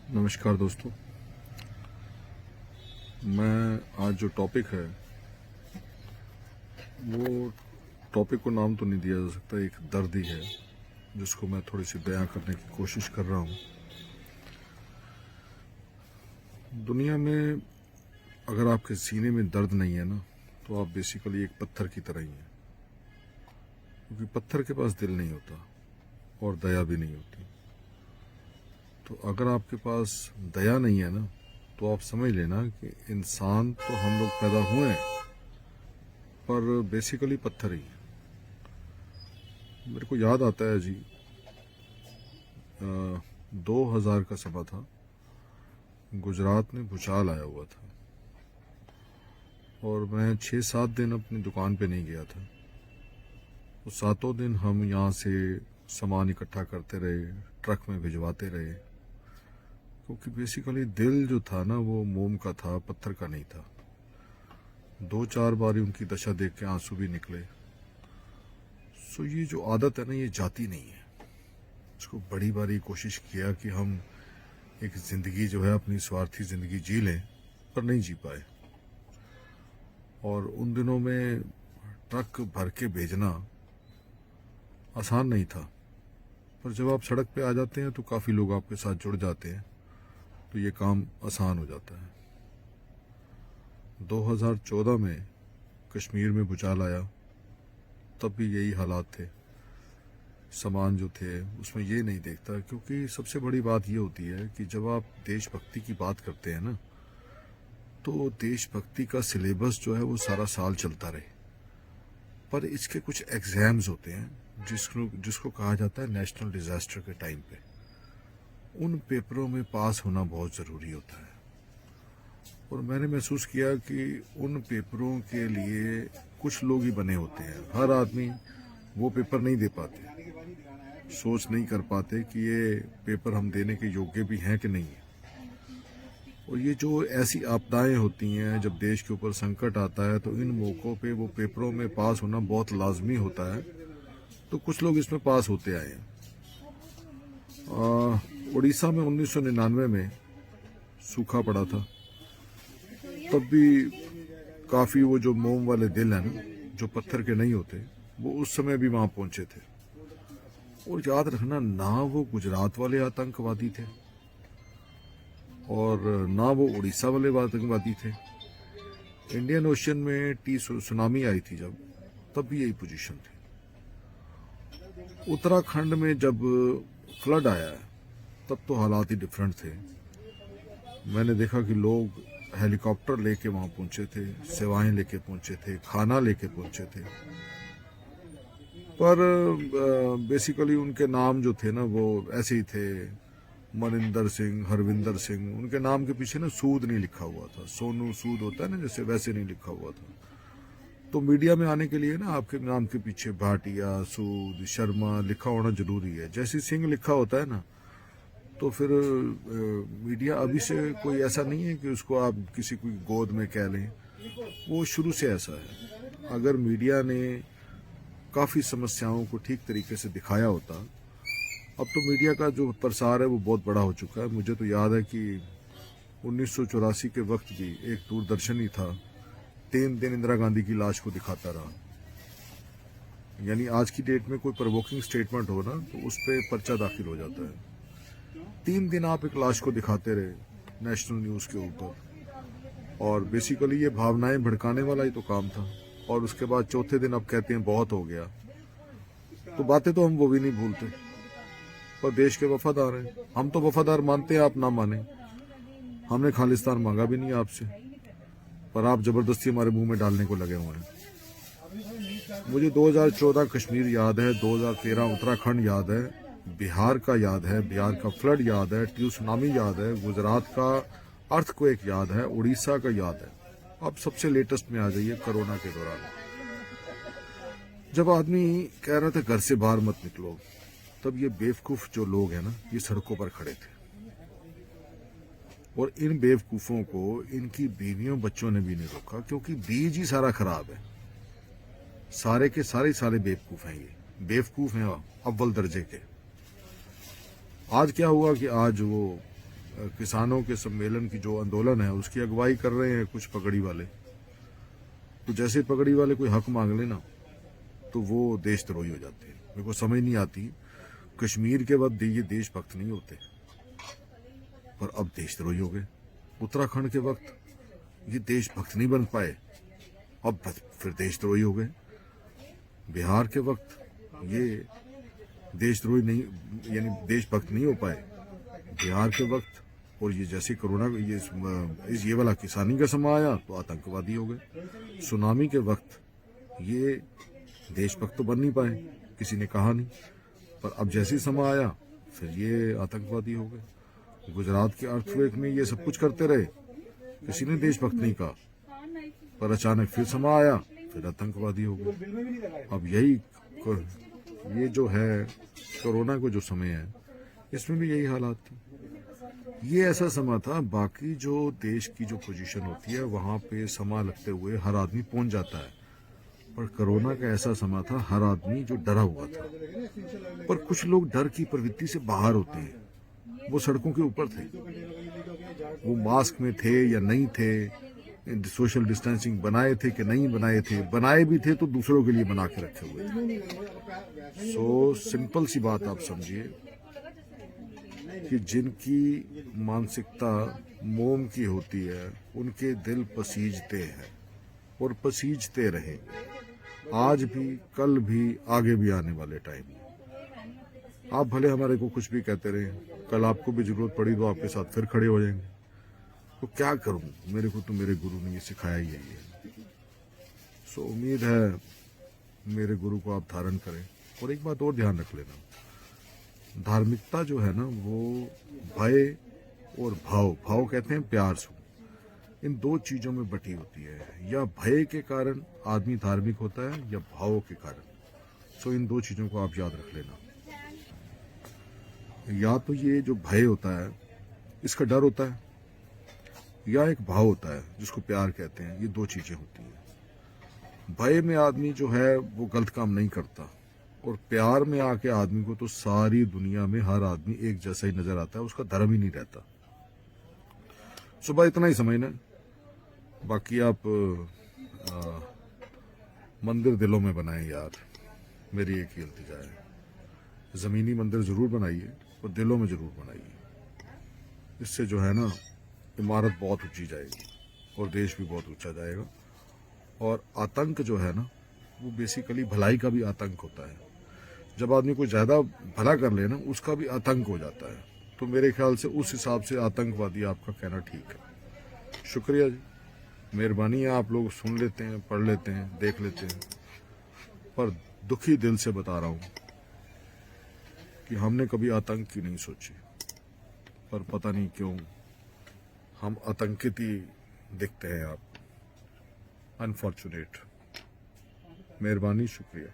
नमस्कार दोस्तों। मैं आज जो टॉपिक है वो टॉपिक को नाम तो नहीं दिया जा सकता, एक दर्द ही है जिसको मैं थोड़ी सी बयां करने की कोशिश कर रहा हूँ। दुनिया में अगर आपके सीने में दर्द नहीं है ना, तो आप बेसिकली एक पत्थर की तरह ही हैं, क्योंकि पत्थर के पास दिल नहीं होता और दया भी नहीं होती। तो अगर आपके पास दया नहीं है ना, तो आप समझ लेना कि इंसान तो हम लोग पैदा हुए हैं पर बेसिकली पत्थर ही है। मेरे को याद आता है जी, 2000 का समा था, गुजरात में भूचाल आया हुआ था और मैं 6-7 दिन अपनी दुकान पे नहीं गया था। तो 7 दिन हम यहाँ से सामान इकट्ठा करते रहे, ट्रक में भिजवाते रहे, क्योंकि बेसिकली दिल जो था ना वो मोम का था, पत्थर का नहीं था। 2-4 बारी उनकी दशा देख के आंसू भी निकले। सो ये जो आदत है ना, ये जाती नहीं है। इसको बड़ी बारी कोशिश किया कि हम एक ज़िंदगी जो है अपनी स्वार्थी ज़िंदगी जी लें, पर नहीं जी पाए। और उन दिनों में ट्रक भर के भेजना आसान नहीं था, पर जब आप सड़क पे आ जाते हैं तो काफ़ी लोग आपके साथ जुड़ जाते हैं, तो ये काम आसान हो जाता है। 2014 में कश्मीर में भूचाल आया, तब भी यही हालात थे। सामान जो थे उसमें ये नहीं देखता, क्योंकि सबसे बड़ी बात ये होती है कि जब आप देशभक्ति की बात करते हैं ना, तो देशभक्ति का सिलेबस जो है वो सारा साल चलता रहे, पर इसके कुछ एग्जाम्स होते हैं जिसको कहा जाता है नेशनल डिजास्टर के टाइम पे। उन पेपरों में पास होना बहुत ज़रूरी होता है। और मैंने महसूस किया कि उन पेपरों के लिए कुछ लोग ही बने होते हैं। हर आदमी वो पेपर नहीं दे पाते, सोच नहीं कर पाते कि ये पेपर हम देने के योग्य भी हैं कि नहीं है। और ये जो ऐसी आपदाएं होती हैं, जब देश के ऊपर संकट आता है, तो इन मौक़ों पे वो पेपरों में पास होना बहुत लाजमी होता है। तो कुछ लोग इसमें पास होते आए हैं। उड़ीसा में 1999 में सूखा पड़ा था, तब भी काफ़ी वो जो मोम वाले दिल हैं ना, जो पत्थर के नहीं होते, वो उस समय भी वहाँ पहुँचे थे। और याद रखना, ना वो गुजरात वाले आतंकवादी थे और ना वो उड़ीसा वाले आतंकवादी थे। इंडियन ओशन में सुनामी आई थी जब, तब भी यही पोजीशन थी। उत्तराखंड में जब फ्लड आया तब तो हालात ही डिफरेंट थे। मैंने देखा कि लोग हेलीकॉप्टर लेके वहाँ पहुँचे थे, सेवाएं लेके पहुँचे थे, खाना लेके पहुँचे थे, पर बेसिकली उनके नाम जो थे ना वो ऐसे ही थे। मनिंदर सिंह, हरविंदर सिंह, उनके नाम के पीछे ना सूद नहीं लिखा हुआ था। सोनू सूद होता है ना जैसे, वैसे नहीं लिखा हुआ था। तो मीडिया में आने के लिए ना आपके नाम के पीछे भाटिया, सूद, शर्मा लिखा होना जरूरी है। जैसे सिंह लिखा होता है ना, तो फिर मीडिया अभी से कोई ऐसा नहीं है कि उसको आप किसी की गोद में कह लें, वो शुरू से ऐसा है। अगर मीडिया ने काफ़ी समस्याओं को ठीक तरीके से दिखाया होता, अब तो मीडिया का जो प्रसार है वो बहुत बड़ा हो चुका है। मुझे तो याद है कि 1984 के वक्त भी एक दूरदर्शन ही था, 3 दिन इंदिरा गांधी की लाश को दिखाता रहा। यानी आज की डेट में कोई प्रोवोकिंग स्टेटमेंट हो ना, तो उस पर पर्चा दाखिल हो जाता है। 3 दिन आप एक लाश को दिखाते रहे नेशनल न्यूज़ के ऊपर, और बेसिकली ये भावनाएं भड़काने वाला ही तो काम था। और उसके बाद चौथे दिन अब कहते हैं बहुत हो गया। तो बातें तो हम वो भी नहीं भूलते, पर देश के वफादार हैं। हम तो वफादार मानते हैं, आप ना माने। हमने खालिस्तान मांगा भी नहीं आपसे, पर आप जबरदस्ती हमारे मुंह में डालने को लगे हुए हैं। मुझे 2014 कश्मीर याद है, 2013 उत्तराखंड याद है, बिहार का याद है, बिहार का फ्लड याद है, सुनामी याद है, गुजरात का अर्थक्वेक याद है, उड़ीसा का याद है। अब सबसे लेटेस्ट में आ जाइए, कोरोना के दौरान जब आदमी कह रहा था घर से बाहर मत निकलो, तब ये बेवकूफ जो लोग हैं ना, ये सड़कों पर खड़े थे। और इन बेवकूफों को इनकी बीवियों बच्चों ने भी नहीं रोका, क्योंकि बीज ही सारा खराब है। सारे के सारे बेवकूफ हैं, ये बेवकूफ हैं अव्वल दर्जे के। आज क्या हुआ कि आज वो किसानों के सम्मेलन की जो आंदोलन है उसकी अगुवाई कर रहे हैं कुछ पगड़ी वाले। तो जैसे पगड़ी वाले कोई हक मांग लेना तो वो देशद्रोही हो जाते हैं। मेरे को समझ नहीं आती, कश्मीर के बाद ये देशभक्त नहीं होते पर अब देशद्रोही हो गए। उत्तराखंड के वक्त ये देशभक्त नहीं बन पाए, अब फिर देशद्रोही हो गए। बिहार के वक्त ये देशद्रोही नहीं, यानी देशभक्त नहीं हो पाए बिहार के वक्त, और ये जैसे कोरोना ये वाला किसानी का समय आया तो आतंकवादी हो गए। सुनामी के वक्त ये देशभक्त तो बन नहीं पाए, किसी ने कहा नहीं, पर अब जैसे समय आया फिर ये आतंकवादी हो गए। गुजरात के अर्थक्वेक में ये सब कुछ करते रहे, किसी ने देशभक्त नहीं कहा, पर अचानक फिर समय आया फिर आतंकवादी हो गए। अब ये जो है कोरोना को जो समय है इसमें भी यही हालात थी। ये ऐसा समय था, बाकी जो देश की जो पोजीशन होती है वहां पे समय लगते हुए हर आदमी पहुंच जाता है, पर कोरोना का ऐसा समय था हर आदमी जो डरा हुआ था। पर कुछ लोग डर की प्रवृत्ति से बाहर होते हैं, वो सड़कों के ऊपर थे, वो मास्क में थे या नहीं थे, सोशल डिस्टेंसिंग बनाए थे कि नहीं बनाए थे, बनाए भी थे तो दूसरों के लिए बना के रखे हुए थे। सो सिंपल सी बात आप समझिए कि जिनकी मानसिकता मोम की होती है उनके दिल पसीजते हैं और पसीजते रहेंगे, आज भी, कल भी, आगे भी आने वाले टाइम में। आप भले हमारे को कुछ भी कहते रहे, कल आपको भी जरूरत पड़ी तो आपके साथ फिर खड़े हो जाएंगे। तो क्या करूं, मेरे को तो मेरे गुरु ने ये सिखाया ही है। सो उम्मीद है मेरे गुरु को आप धारण करें। और एक बात और ध्यान रख लेना, धार्मिकता जो है ना वो भय और भाव कहते हैं प्यार से, इन दो चीजों में बटी होती है। या भय के कारण आदमी धार्मिक होता है या भावों के कारण। सो इन दो चीजों को आप याद रख लेना। या तो ये जो भय होता है इसका डर होता है, या एक भाव होता है जिसको प्यार कहते हैं। ये दो चीजें होती हैं। भय में आदमी जो है वो गलत काम नहीं करता, और प्यार में आके आदमी को तो सारी दुनिया में हर आदमी एक जैसा ही नजर आता है, उसका धर्म ही नहीं रहता। सुबह इतना ही समझना, बाकी आप मंदिर दिलों में बनाएं यार, मेरी एक ही इल्तिजा है। जमीनी मंदिर जरूर बनाइए और दिलों में जरूर बनाइए, इससे जो है ना इमारत बहुत ऊंची जाएगी और देश भी बहुत ऊंचा जाएगा। और आतंक जो है ना वो बेसिकली भलाई का भी आतंक होता है। जब आदमी कोई ज्यादा भला कर ले ना उसका भी आतंक हो जाता है। तो मेरे ख्याल से उस हिसाब से आतंकवादी आपका कहना ठीक है। शुक्रिया जी, मेहरबानी है, आप लोग सुन लेते हैं, पढ़ लेते हैं, देख लेते हैं, पर दुखी दिल से बता रहा हूं कि हमने कभी आतंक की नहीं सोची, पर पता नहीं क्यों हम आतंकित ही दिखते हैं। आप अनफॉर्चुनेट। मेहरबानी, शुक्रिया।